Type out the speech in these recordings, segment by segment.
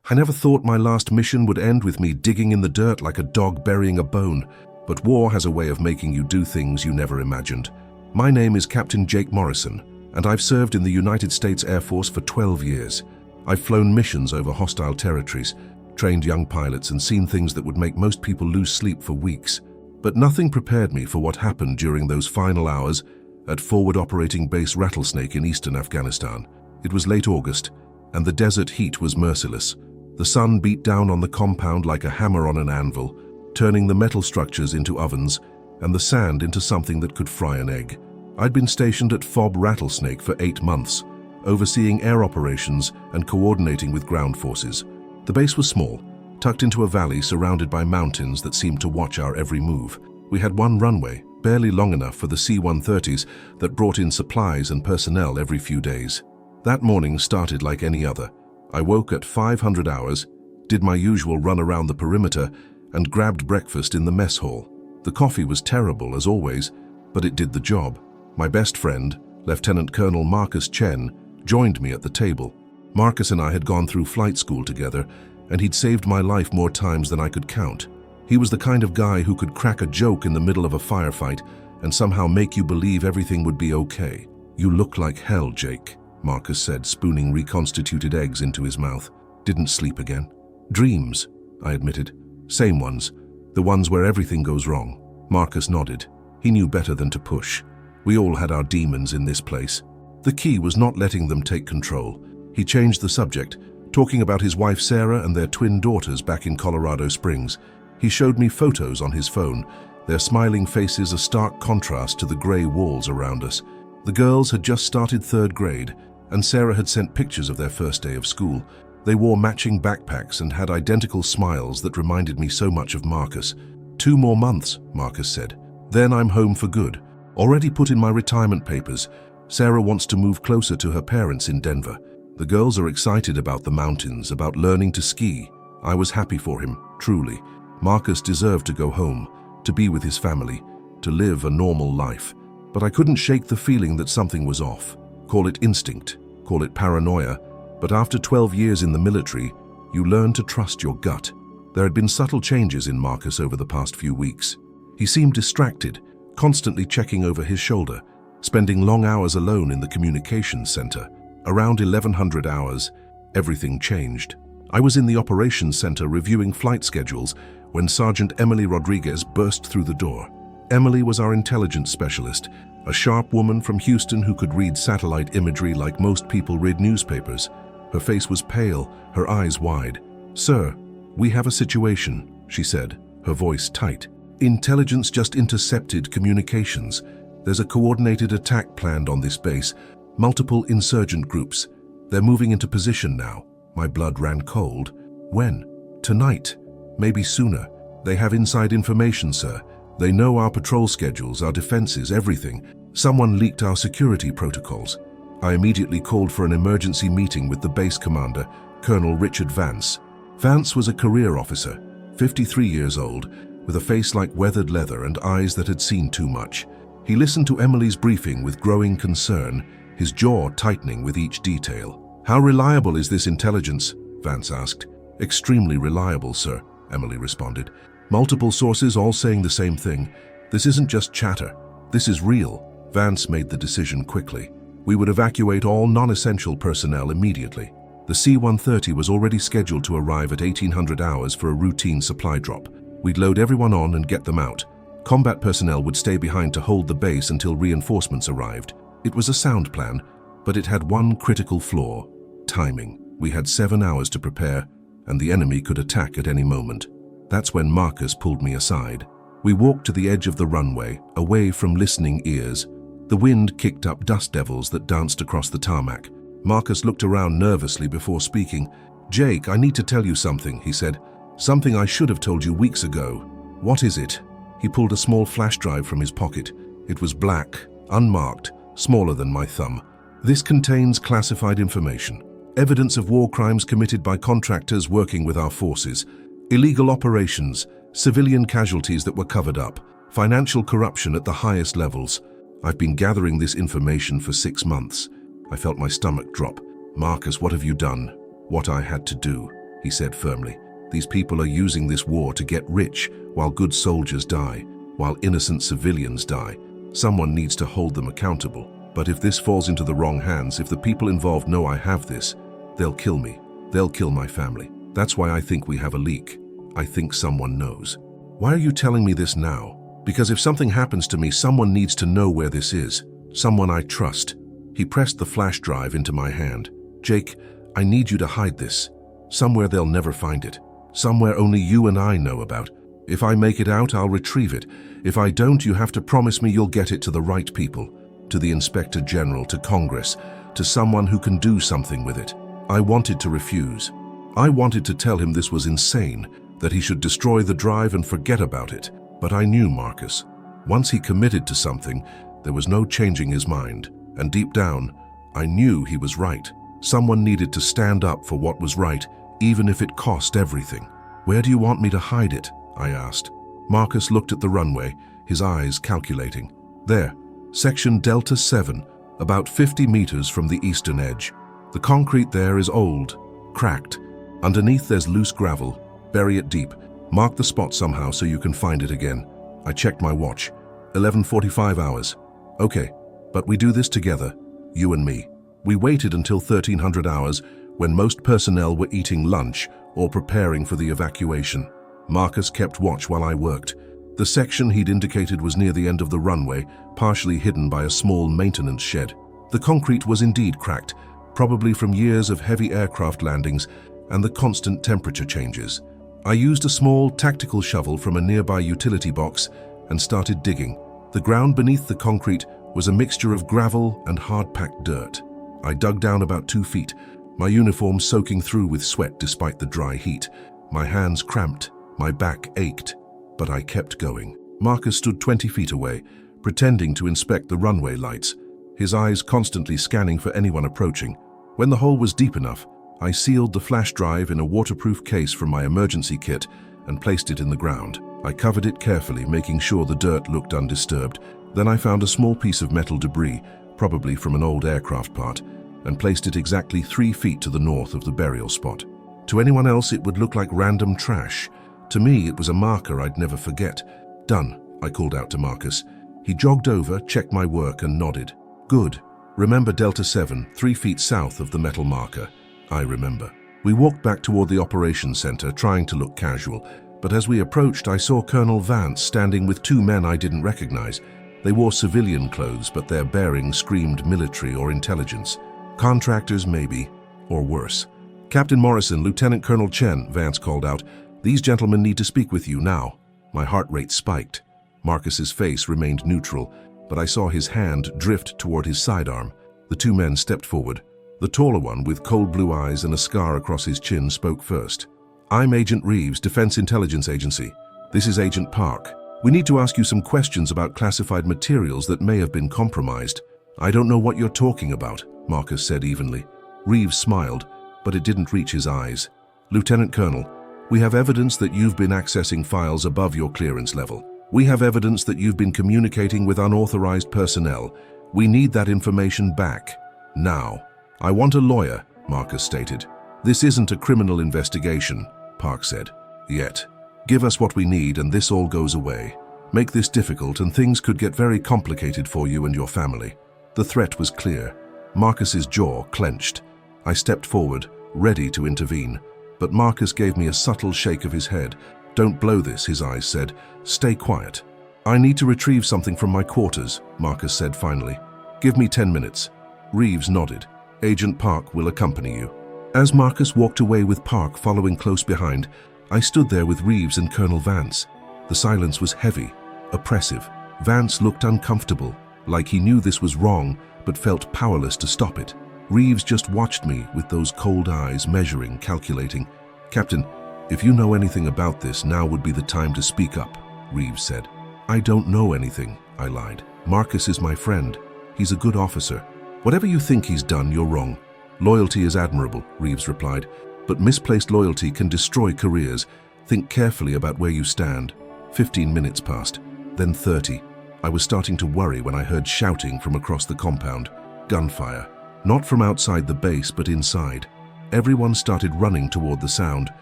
I never thought my last mission would end with me digging in the dirt like a dog burying a bone, but war has a way of making you do things you never imagined. My name is Captain Jake Morrison, and I've served in the United States Air Force for 12 years. I've flown missions over hostile territories, trained young pilots, and seen things that would make most people lose sleep for weeks. But nothing prepared me for what happened during those final hours at Forward Operating Base Rattlesnake in eastern Afghanistan. It was late August, and the desert heat was merciless. The sun beat down on the compound like a hammer on an anvil, turning the metal structures into ovens and the sand into something that could fry an egg. I'd been stationed at FOB Rattlesnake for 8 months, overseeing air operations and coordinating with ground forces. The base was small, tucked into a valley surrounded by mountains that seemed to watch our every move. We had one runway, barely long enough for the C-130s that brought in supplies and personnel every few days. That morning started like any other. I woke at 500 hours, did my usual run around the perimeter, and grabbed breakfast in the mess hall. The coffee was terrible, as always, but it did the job. My best friend, Lieutenant Colonel Marcus Chen, joined me at the table. Marcus and I had gone through flight school together, and he'd saved my life more times than I could count. He was the kind of guy who could crack a joke in the middle of a firefight and somehow make you believe everything would be okay. "You look like hell, Jake," Marcus said, spooning reconstituted eggs into his mouth. "Didn't sleep again?" "Dreams," I admitted. "Same ones. The ones where everything goes wrong." Marcus nodded. He knew better than to push. We all had our demons in this place. The key was not letting them take control. He changed the subject, talking about his wife Sarah and their twin daughters back in Colorado Springs. He showed me photos on his phone, their smiling faces a stark contrast to the gray walls around us. The girls had just started 3rd grade, and Sarah had sent pictures of their first day of school. They wore matching backpacks and had identical smiles that reminded me so much of Marcus. 2 more months, Marcus said. "Then I'm home for good. Already put in my retirement papers. Sarah wants to move closer to her parents in Denver. The girls are excited about the mountains, about learning to ski." I was happy for him, truly. Marcus deserved to go home, to be with his family, to live a normal life. But I couldn't shake the feeling that something was off. Call it instinct, call it paranoia, but after 12 years in the military, you learn to trust your gut. There had been subtle changes in Marcus over the past few weeks. He seemed distracted, constantly checking over his shoulder, spending long hours alone in the communications center. Around 1100 hours, everything changed. I was in the operations center reviewing flight schedules when Sergeant Emily Rodriguez burst through the door. Emily was our intelligence specialist, a sharp woman from Houston who could read satellite imagery like most people read newspapers. Her face was pale, her eyes wide. "Sir, we have a situation," she said, her voice tight. "Intelligence just intercepted communications. There's a coordinated attack planned on this base, multiple insurgent groups. They're moving into position now." My blood ran cold. "When?" "Tonight. Maybe sooner. They have inside information, sir. They know our patrol schedules, our defenses, everything. Someone leaked our security protocols." I immediately called for an emergency meeting with the base commander, Colonel Richard Vance. Vance was a career officer, 53 years old, with a face like weathered leather and eyes that had seen too much. He listened to Emily's briefing with growing concern, his jaw tightening with each detail. "How reliable is this intelligence?" Vance asked. "Extremely reliable, sir," Emily responded. "Multiple sources all saying the same thing. This isn't just chatter. This is real." Vance made the decision quickly. We would evacuate all non-essential personnel immediately. The C-130 was already scheduled to arrive at 1800 hours for a routine supply drop. We'd load everyone on and get them out. Combat personnel would stay behind to hold the base until reinforcements arrived. It was a sound plan, but it had one critical flaw: timing. We had 7 hours to prepare, and the enemy could attack at any moment. That's when Marcus pulled me aside. We walked to the edge of the runway, away from listening ears. The wind kicked up dust devils that danced across the tarmac. Marcus looked around nervously before speaking. "Jake, I need to tell you something," he said. "Something I should have told you weeks ago." "What is it?" He pulled a small flash drive from his pocket. It was black, unmarked, smaller than my thumb. "This contains classified information. Evidence of war crimes committed by contractors working with our forces. Illegal operations, civilian casualties that were covered up, financial corruption at the highest levels. I've been gathering this information for 6 months. I felt my stomach drop. "Marcus, what have you done?" "What I had to do." he said firmly. These people are using this war to get rich while good soldiers die, while innocent civilians die. Someone needs to hold them accountable. But if this falls into the wrong hands, if the people involved know I have this, they'll kill me. They'll kill my family. That's why I think we have a leak. I think someone knows. Why are you telling me this now? Because if something happens to me, someone needs to know where this is. Someone I trust. He pressed the flash drive into my hand. Jake, I need you to hide this. Somewhere they'll never find it. Somewhere only you and I know about. If I make it out, I'll retrieve it. If I don't, you have to promise me you'll get it to the right people. To the Inspector General, to Congress, to someone who can do something with it. I wanted to refuse. I wanted to tell him this was insane, that he should destroy the drive and forget about it. But I knew Marcus. Once he committed to something, there was no changing his mind. And deep down, I knew he was right. Someone needed to stand up for what was right, even if it cost everything. Where do you want me to hide it? I asked. Marcus looked at the runway, his eyes calculating. There, section Delta 7, about 50 meters from the eastern edge. The concrete there is old, cracked. Underneath there's loose gravel. Bury it deep. Mark the spot somehow so you can find it again. I checked my watch. 11:45 hours. Okay, but we do this together, you and me. We waited until 1300 hours when most personnel were eating lunch or preparing for the evacuation. Marcus kept watch while I worked. The section he'd indicated was near the end of the runway, partially hidden by a small maintenance shed. The concrete was indeed cracked, probably from years of heavy aircraft landings and the constant temperature changes. I used a small tactical shovel from a nearby utility box and started digging. The ground beneath the concrete was a mixture of gravel and hard-packed dirt. I dug down about 2 feet, my uniform soaking through with sweat despite the dry heat. My hands cramped, my back ached, but I kept going. Marcus stood 20 feet away, pretending to inspect the runway lights, his eyes constantly scanning for anyone approaching. When the hole was deep enough, I sealed the flash drive in a waterproof case from my emergency kit and placed it in the ground. I covered it carefully, making sure the dirt looked undisturbed. Then I found a small piece of metal debris, probably from an old aircraft part, and placed it exactly 3 feet to the north of the burial spot. To anyone else, it would look like random trash. To me, it was a marker I'd never forget. Done, I called out to Marcus. He jogged over, checked my work, and nodded. Good. Remember Delta 7, 3 feet south of the metal marker. I remember. We walked back toward the operations center, trying to look casual, but as we approached, I saw Colonel Vance standing with 2 men I didn't recognize. They wore civilian clothes, but their bearing screamed military or intelligence. Contractors, maybe, or worse. Captain Morrison, Lieutenant Colonel Chen, Vance called out. These gentlemen need to speak with you now. My heart rate spiked. Marcus's face remained neutral, but I saw his hand drift toward his sidearm. The 2 men stepped forward. The taller one, with cold blue eyes and a scar across his chin, spoke first. I'm Agent Reeves, Defense Intelligence Agency. This is Agent Park. We need to ask you some questions about classified materials that may have been compromised. I don't know what you're talking about, Marcus said evenly. Reeves smiled, but it didn't reach his eyes. Lieutenant Colonel, we have evidence that you've been accessing files above your clearance level. We have evidence that you've been communicating with unauthorized personnel. We need that information back. Now. I want a lawyer, Marcus stated. This isn't a criminal investigation, Park said. Yet. Give us what we need and this all goes away. Make this difficult and things could get very complicated for you and your family. The threat was clear. Marcus's jaw clenched. I stepped forward, ready to intervene. But Marcus gave me a subtle shake of his head. Don't blow this, his eyes said. Stay quiet. I need to retrieve something from my quarters, Marcus said finally. Give me 10 minutes. Reeves nodded. Agent Park will accompany you. As Marcus walked away with Park following close behind, I stood there with Reeves and Colonel Vance. The silence was heavy, oppressive. Vance looked uncomfortable, like he knew this was wrong, but felt powerless to stop it. Reeves just watched me with those cold eyes, measuring, calculating. Captain, if you know anything about this, now would be the time to speak up, Reeves said. I don't know anything, I lied. Marcus is my friend. He's a good officer. Whatever you think he's done, you're wrong. Loyalty is admirable, Reeves replied, but misplaced loyalty can destroy careers. Think carefully about where you stand. 15 minutes passed, then 30. I was starting to worry when I heard shouting from across the compound. Gunfire. Not from outside the base, but inside. Everyone started running toward the sound.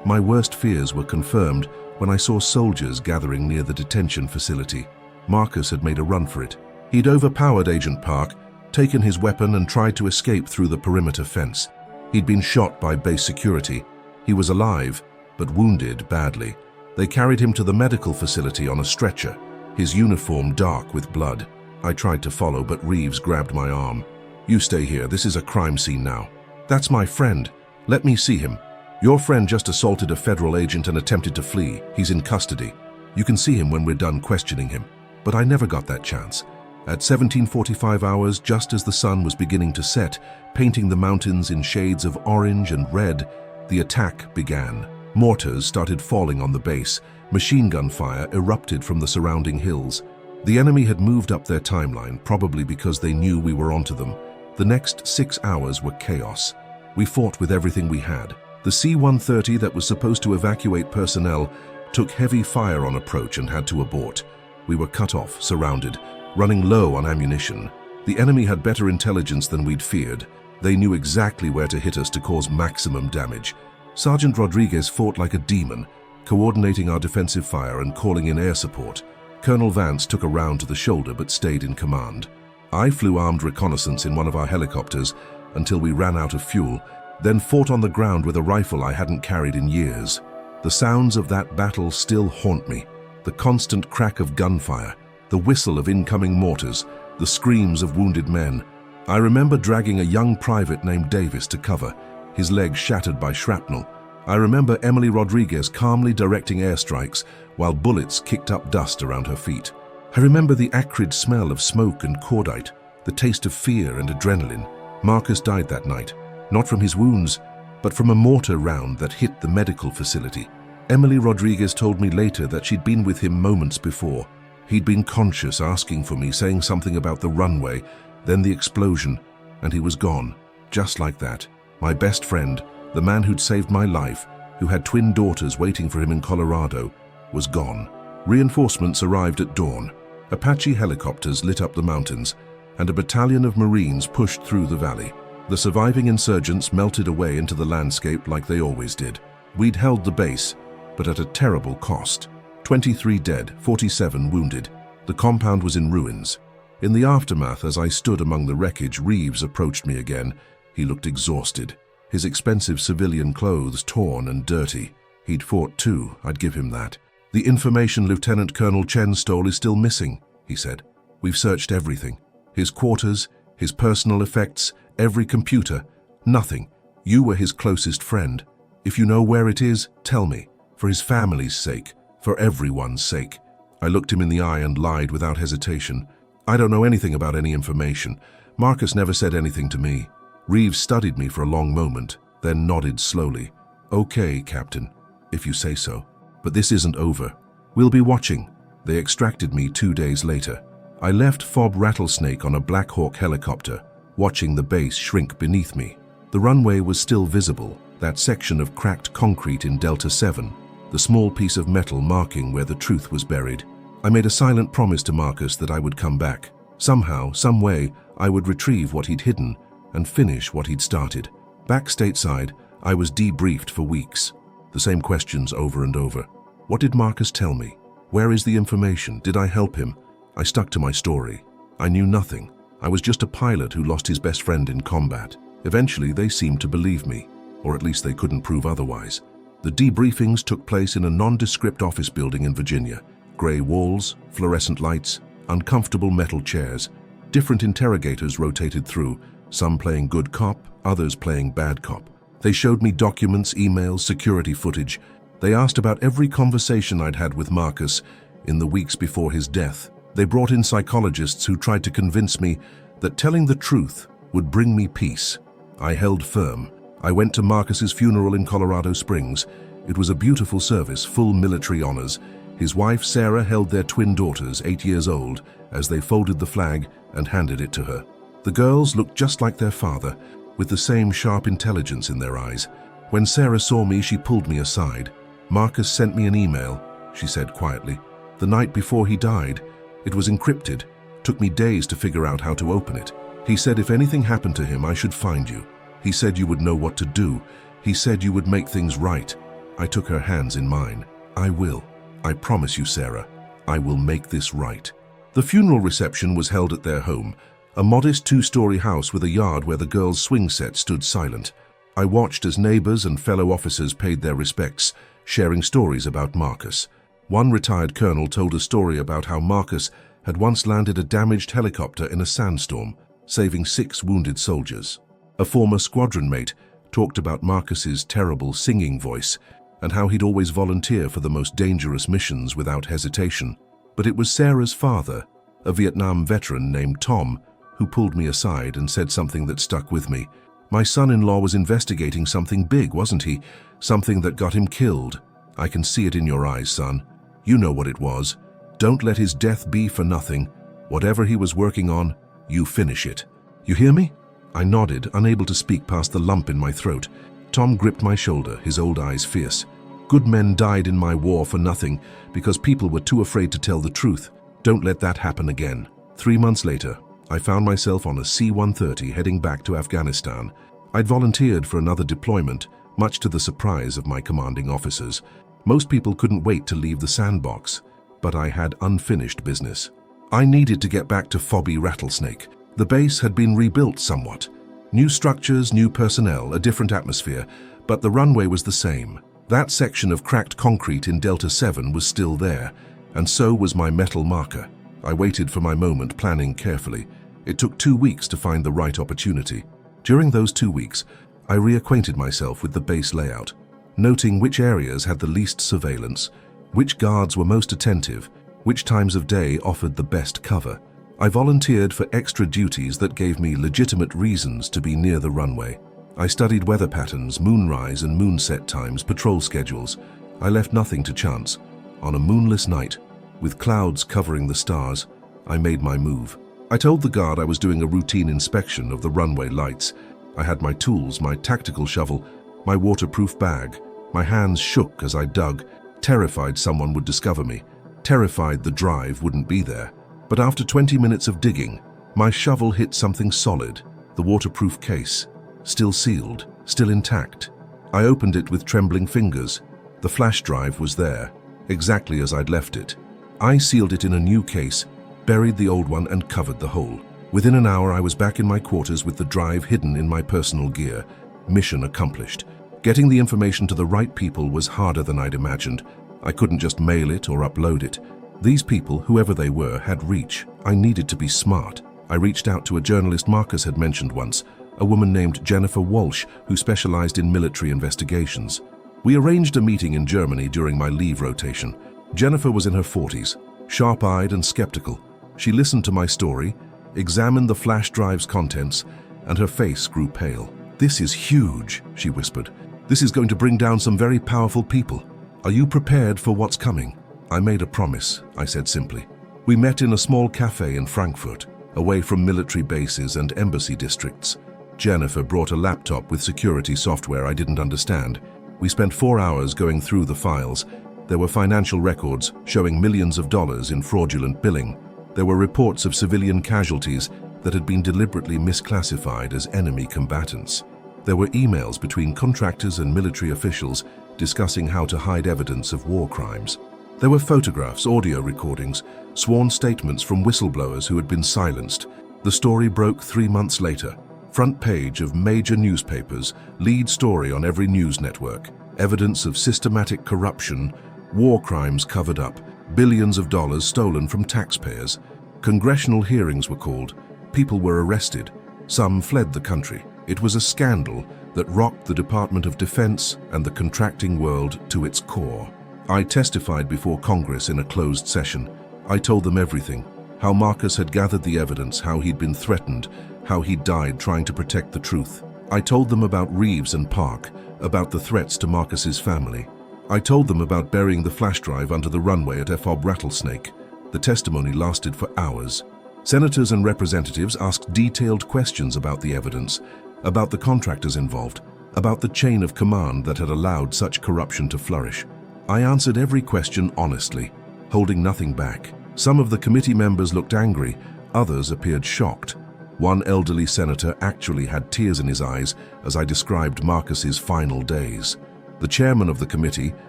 My worst fears were confirmed when I saw soldiers gathering near the detention facility. Marcus had made a run for it. He'd overpowered Agent Park, taken his weapon and tried to escape through the perimeter fence. He'd been shot by base security. He was alive, but wounded badly. They carried him to the medical facility on a stretcher, his uniform dark with blood. I tried to follow, but Reeves grabbed my arm. "You stay here, this is a crime scene now." "That's my friend. Let me see him." "Your friend just assaulted a federal agent and attempted to flee. He's in custody. You can see him when we're done questioning him." But I never got that chance. At 17:45 hours, just as the sun was beginning to set, painting the mountains in shades of orange and red, the attack began. Mortars started falling on the base. Machine gun fire erupted from the surrounding hills. The enemy had moved up their timeline, probably because they knew we were onto them. The next 6 hours were chaos. We fought with everything we had. The C-130 that was supposed to evacuate personnel took heavy fire on approach and had to abort. We were cut off, surrounded, running low on ammunition. The enemy had better intelligence than we'd feared. They knew exactly where to hit us to cause maximum damage. Sergeant Rodriguez fought like a demon, coordinating our defensive fire and calling in air support. Colonel Vance took a round to the shoulder but stayed in command. I flew armed reconnaissance in one of our helicopters until we ran out of fuel, then fought on the ground with a rifle I hadn't carried in years. The sounds of that battle still haunt me. The constant crack of gunfire, the whistle of incoming mortars, the screams of wounded men. I remember dragging a young private named Davis to cover, his leg shattered by shrapnel. I remember Emily Rodriguez calmly directing airstrikes while bullets kicked up dust around her feet. I remember the acrid smell of smoke and cordite, the taste of fear and adrenaline. Marcus died that night, not from his wounds, but from a mortar round that hit the medical facility. Emily Rodriguez told me later that she'd been with him moments before. He'd been conscious, asking for me, saying something about the runway, then the explosion, and he was gone, just like that. My best friend, the man who'd saved my life, who had twin daughters waiting for him in Colorado, was gone. Reinforcements arrived at dawn. Apache helicopters lit up the mountains, and a battalion of Marines pushed through the valley. The surviving insurgents melted away into the landscape like they always did. We'd held the base, but at a terrible cost. 23 dead, 47 wounded. The compound was in ruins. In the aftermath, as I stood among the wreckage, Reeves approached me again. He looked exhausted, his expensive civilian clothes torn and dirty. He'd fought too, I'd give him that. "The information Lieutenant Colonel Chen stole is still missing," he said. "We've searched everything. His quarters, his personal effects, every computer. Nothing. You were his closest friend. If you know where it is, tell me. For his family's sake, for everyone's sake." I looked him in the eye and lied without hesitation. "I don't know anything about any information. Marcus never said anything to me." Reeves studied me for a long moment, then nodded slowly. "Okay, Captain, if you say so. But this isn't over. We'll be watching." They extracted me 2 days later. I left Forward Rattlesnake on a Black Hawk helicopter, watching the base shrink beneath me. The runway was still visible, that section of cracked concrete in Delta 7, the small piece of metal marking where the truth was buried. I made a silent promise to Marcus that I would come back. Somehow, some way, I would retrieve what he'd hidden and finish what he'd started. Back stateside, I was debriefed for weeks. The same questions over and over. What did Marcus tell me? Where is the information? Did I help him? I stuck to my story. I knew nothing. I was just a pilot who lost his best friend in combat. Eventually, they seemed to believe me, or at least they couldn't prove otherwise. The debriefings took place in a nondescript office building in Virginia. Gray walls, fluorescent lights, uncomfortable metal chairs. Different interrogators rotated through, some playing good cop, others playing bad cop. They showed me documents, emails, security footage. They asked about every conversation I'd had with Marcus in the weeks before his death. They brought in psychologists who tried to convince me that telling the truth would bring me peace. I held firm. I went to Marcus's funeral in Colorado Springs. It was a beautiful service, full military honors. His wife, Sarah, held their twin daughters, 8 years old, as they folded the flag and handed it to her. The girls looked just like their father, with the same sharp intelligence in their eyes. When Sarah saw me, she pulled me aside. "Marcus sent me an email," she said quietly. "The night before he died. It was encrypted. Took me days to figure out how to open it. He said if anything happened to him, I should find you. He said you would know what to do. He said you would make things right. I took her hands in mine. I will. I promise you, Sarah. I will make this right. The funeral reception was held at their home, a modest two-story house with a yard where the girls' swing set stood silent. I watched as neighbors and fellow officers paid their respects, sharing stories about Marcus. One retired colonel told a story about how Marcus had once landed a damaged helicopter in a sandstorm, saving 6 wounded soldiers. A former squadron mate talked about Marcus's terrible singing voice and how he'd always volunteer for the most dangerous missions without hesitation. But it was Sarah's father, a Vietnam veteran named Tom, who pulled me aside and said something that stuck with me. My son-in-law was investigating something big, wasn't he? Something that got him killed. I can see it in your eyes, son. You know what it was. Don't let his death be for nothing. Whatever he was working on, you finish it. You hear me? I nodded, unable to speak past the lump in my throat. Tom gripped my shoulder, his old eyes fierce. Good men died in my war for nothing because people were too afraid to tell the truth. Don't let that happen again. 3 months later, I found myself on a C-130 heading back to Afghanistan. I'd volunteered for another deployment, much to the surprise of my commanding officers. Most people couldn't wait to leave the sandbox, but I had unfinished business. I needed to get back to Forward Rattlesnake. The base had been rebuilt somewhat. New structures, new personnel, a different atmosphere, but the runway was the same. That section of cracked concrete in Delta 7 was still there, and so was my metal marker. I waited for my moment, planning carefully. It took 2 weeks to find the right opportunity. During those 2 weeks, I reacquainted myself with the base layout, noting which areas had the least surveillance, which guards were most attentive, which times of day offered the best cover. I volunteered for extra duties that gave me legitimate reasons to be near the runway. I studied weather patterns, moonrise and moonset times, patrol schedules. I left nothing to chance. On a moonless night, with clouds covering the stars, I made my move. I told the guard I was doing a routine inspection of the runway lights. I had my tools, my tactical shovel, my waterproof bag. My hands shook as I dug, terrified someone would discover me, terrified the drive wouldn't be there. But after 20 minutes of digging, my shovel hit something solid, the waterproof case, still sealed, still intact. I opened it with trembling fingers. The flash drive was there, exactly as I'd left it. I sealed it in a new case, buried the old one and covered the hole. Within an hour, I was back in my quarters with the drive hidden in my personal gear. Mission accomplished. Getting the information to the right people was harder than I'd imagined. I couldn't just mail it or upload it. These people, whoever they were, had reach. I needed to be smart. I reached out to a journalist Marcus had mentioned once, a woman named Jennifer Walsh, who specialized in military investigations. We arranged a meeting in Germany during my leave rotation. Jennifer was in her 40s, sharp-eyed and skeptical. She listened to my story, examined the flash drive's contents, and her face grew pale. "This is huge," she whispered. "This is going to bring down some very powerful people. Are you prepared for what's coming?" I made a promise, I said simply. We met in a small cafe in Frankfurt, away from military bases and embassy districts. Jennifer brought a laptop with security software I didn't understand. We spent 4 hours going through the files. There were financial records showing millions of dollars in fraudulent billing. There were reports of civilian casualties that had been deliberately misclassified as enemy combatants. There were emails between contractors and military officials discussing how to hide evidence of war crimes. There were photographs, audio recordings, sworn statements from whistleblowers who had been silenced. The story broke 3 months later. Front page of major newspapers, lead story on every news network. Evidence of systematic corruption, war crimes covered up, billions of dollars stolen from taxpayers. Congressional hearings were called. People were arrested. Some fled the country. It was a scandal that rocked the Department of Defense and the contracting world to its core. I testified before Congress in a closed session. I told them everything. How Marcus had gathered the evidence, how he'd been threatened, how he'd died trying to protect the truth. I told them about Reeves and Park, about the threats to Marcus's family. I told them about burying the flash drive under the runway at Forward Rattlesnake. The testimony lasted for hours. Senators and representatives asked detailed questions about the evidence, about the contractors involved, about the chain of command that had allowed such corruption to flourish. I answered every question honestly, holding nothing back. Some of the committee members looked angry, others appeared shocked. One elderly senator actually had tears in his eyes as I described Marcus's final days. The chairman of the committee,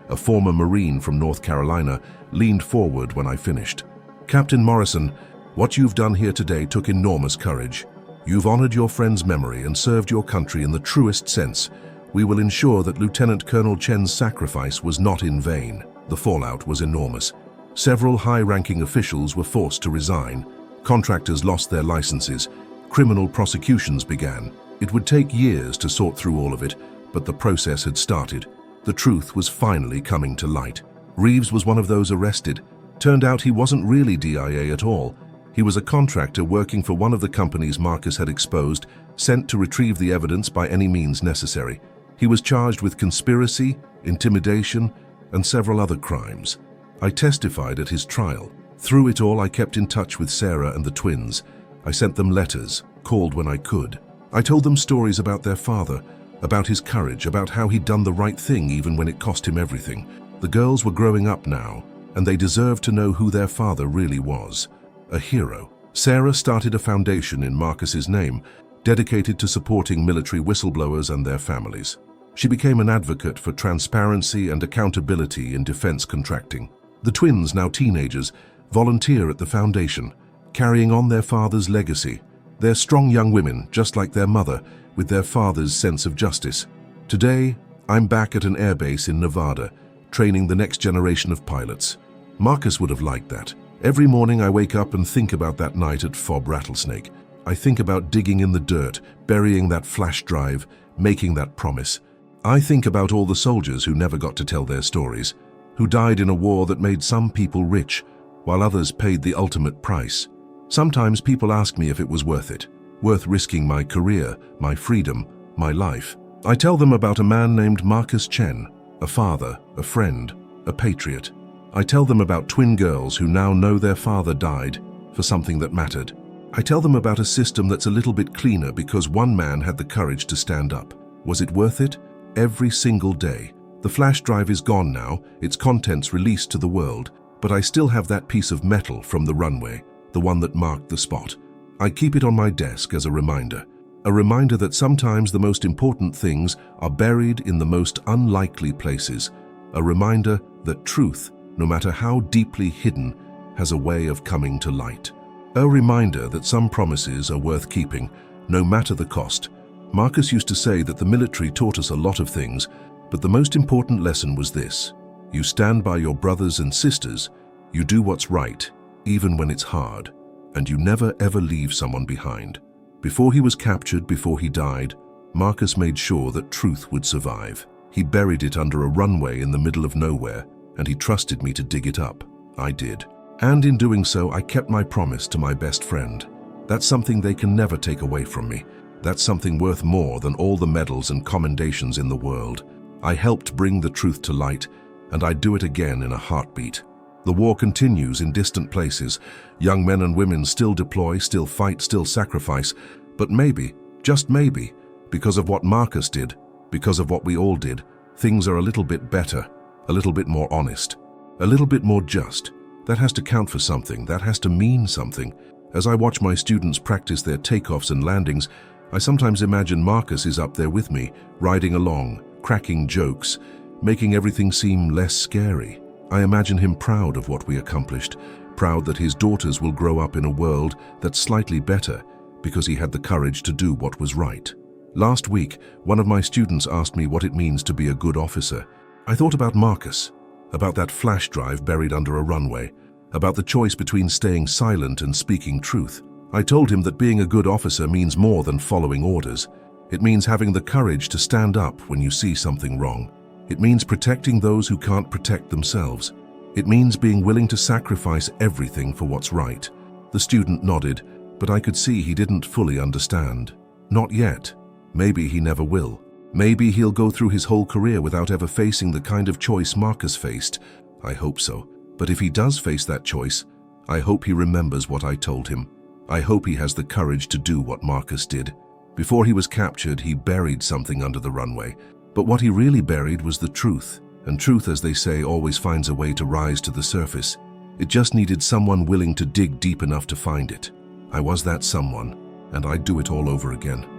a former Marine from North Carolina, leaned forward when I finished. "Captain Morrison, what you've done here today took enormous courage. You've honored your friend's memory and served your country in the truest sense. We will ensure that Lieutenant Colonel Chen's sacrifice was not in vain." The fallout was enormous. Several high-ranking officials were forced to resign. Contractors lost their licenses. Criminal prosecutions began. It would take years to sort through all of it, but the process had started. The truth was finally coming to light. Reeves was one of those arrested. Turned out he wasn't really DIA at all. He was a contractor working for one of the companies Marcus had exposed, sent to retrieve the evidence by any means necessary. He was charged with conspiracy, intimidation, and several other crimes. I testified at his trial. Through it all, I kept in touch with Sarah and the twins. I sent them letters, called when I could. I told them stories about their father, about his courage, about how he'd done the right thing even when it cost him everything. The girls were growing up now, and they deserved to know who their father really was. A hero. Sarah started a foundation in Marcus's name, dedicated to supporting military whistleblowers and their families. She became an advocate for transparency and accountability in defense contracting. The twins, now teenagers, volunteer at the foundation, carrying on their father's legacy. They're strong young women, just like their mother, with their father's sense of justice. Today, I'm back at an airbase in Nevada, training the next generation of pilots. Marcus would have liked that. Every morning I wake up and think about that night at Forward Rattlesnake. I think about digging in the dirt, burying that flash drive, making that promise. I think about all the soldiers who never got to tell their stories, who died in a war that made some people rich, while others paid the ultimate price. Sometimes people ask me if it was worth it, worth risking my career, my freedom, my life. I tell them about a man named Marcus Chen, a father, a friend, a patriot. I tell them about twin girls who now know their father died for something that mattered. I tell them about a system that's a little bit cleaner because one man had the courage to stand up. Was it worth it? Every single day. The flash drive is gone now, its contents released to the world, but I still have that piece of metal from the runway, the one that marked the spot. I keep it on my desk as a reminder that sometimes the most important things are buried in the most unlikely places, a reminder that truth, no matter how deeply hidden, has a way of coming to light. A reminder that some promises are worth keeping, no matter the cost. Marcus used to say that the military taught us a lot of things, but the most important lesson was this: you stand by your brothers and sisters, you do what's right, even when it's hard, and you never ever leave someone behind. Before he was captured, before he died, Marcus made sure that truth would survive. He buried it under a runway in the middle of nowhere, and he trusted me to dig it up. I did. And in doing so, I kept my promise to my best friend. That's something they can never take away from me. That's something worth more than all the medals and commendations in the world. I helped bring the truth to light, and I'd do it again in a heartbeat. The war continues in distant places. Young men and women still deploy, still fight, still sacrifice. But maybe, just maybe, because of what Marcus did, because of what we all did, things are a little bit better, a little bit more honest, a little bit more just. That has to count for something, that has to mean something. As I watch my students practice their takeoffs and landings, I sometimes imagine Marcus is up there with me, riding along, cracking jokes, making everything seem less scary. I imagine him proud of what we accomplished, proud that his daughters will grow up in a world that's slightly better because he had the courage to do what was right. Last week, one of my students asked me what it means to be a good officer. I thought about Marcus, about that flash drive buried under a runway, about the choice between staying silent and speaking truth. I told him that being a good officer means more than following orders. It means having the courage to stand up when you see something wrong. It means protecting those who can't protect themselves. It means being willing to sacrifice everything for what's right. The student nodded, but I could see he didn't fully understand. Not yet. Maybe he never will. Maybe he'll go through his whole career without ever facing the kind of choice Marcus faced. I hope so. But if he does face that choice, I hope he remembers what I told him. I hope he has the courage to do what Marcus did. Before he was captured, he buried something under the runway. But what he really buried was the truth. And truth, as they say, always finds a way to rise to the surface. It just needed someone willing to dig deep enough to find it. I was that someone. and I'd do it all over again.